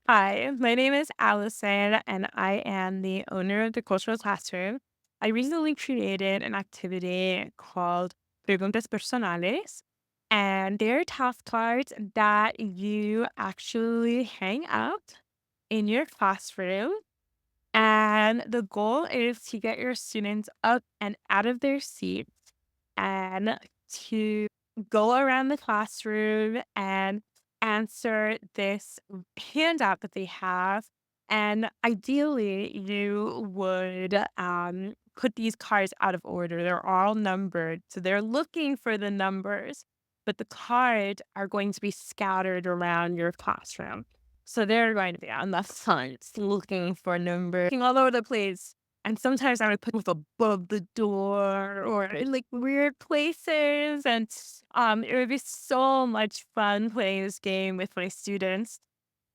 Hi, my name is Allison, and I am the owner of the Cultural Classroom. I recently created an activity called Preguntas Personales, and they're task cards that you actually hang out in your classroom. And the goal is to get your students up and out of their seats and to go around the classroom and answer this handout that they have. And ideally, you would put these cards out of order. They're all numbered. So they're looking for the numbers, but the cards are going to be scattered around your classroom. So they're going to be on the front looking for numbers all over the place. And sometimes I would put them above the door or in like weird places. And it would be so much fun playing this game with my students.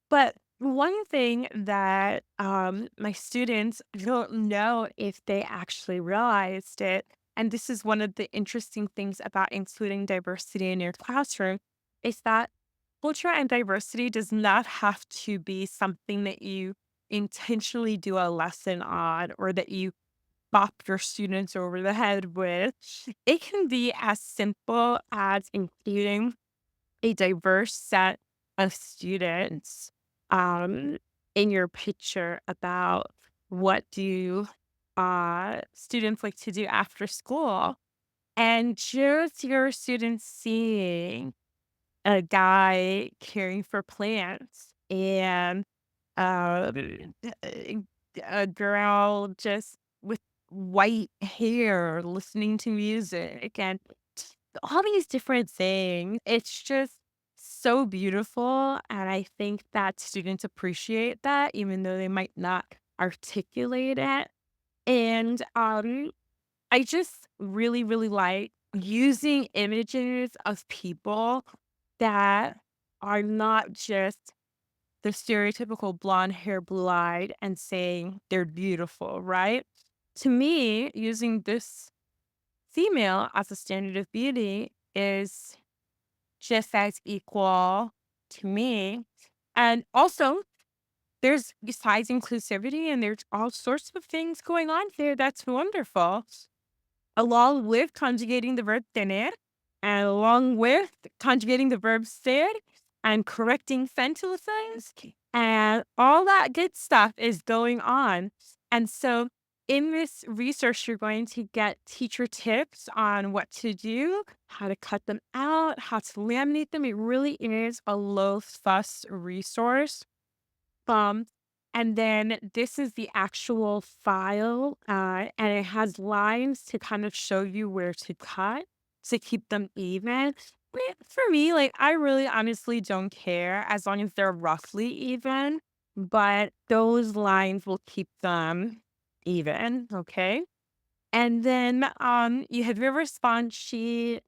But one thing that my students don't know if they actually realized it, and this is one of the interesting things about including diversity in your classroom, is that culture and diversity does not have to be something that you intentionally do a lesson on or that you bop your students over the head with. It can be as simple as including a diverse set of students um, in your picture about what do students like to do after school. And just your students seeing a guy caring for plants and uh, a girl just with white hair listening to music and all these different things. It's just so beautiful. And I think that students appreciate that, even though they might not articulate it. And I just really, really like using images of people that are not just the stereotypical blonde hair, blue eyed, and saying they're beautiful, right? To me, using this female as a standard of beauty is just as equal to me. And also, there's besides inclusivity, and there's all sorts of things going on here that's wonderful, along with conjugating the verb tener, and along with conjugating the verb ser, and correcting sentences, and all that good stuff is going on. And so, in this research, you're going to get teacher tips on what to do, how to cut them out, how to laminate them. It really is a low fuss resource. Um, and then this is the actual file, and it has lines to kind of show you where to cut to keep them even. For me, like, I really honestly don't care as long as they're roughly even, but those lines will keep them even, okay? And then, you have your response sheet,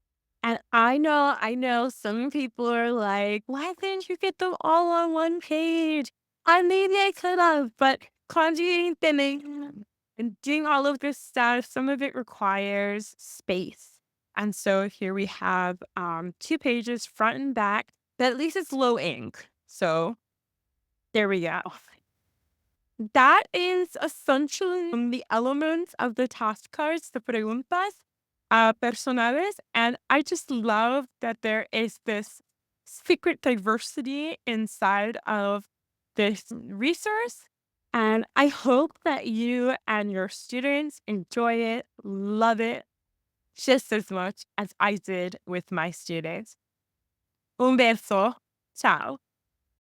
and I know some people are like, "Why didn't you get them all on one page?" Maybe I could have, but conjugating, thinning, and doing all of this stuff, some of it requires space. And so here we have, 2 pages front and back, but at least it's low ink. So there we go. That is essentially the elements of the task cards, the preguntas personales. And I just love that there is this secret diversity inside of this resource. And I hope that you and your students enjoy it, love it just as much as I did with my students. Un beso. Ciao.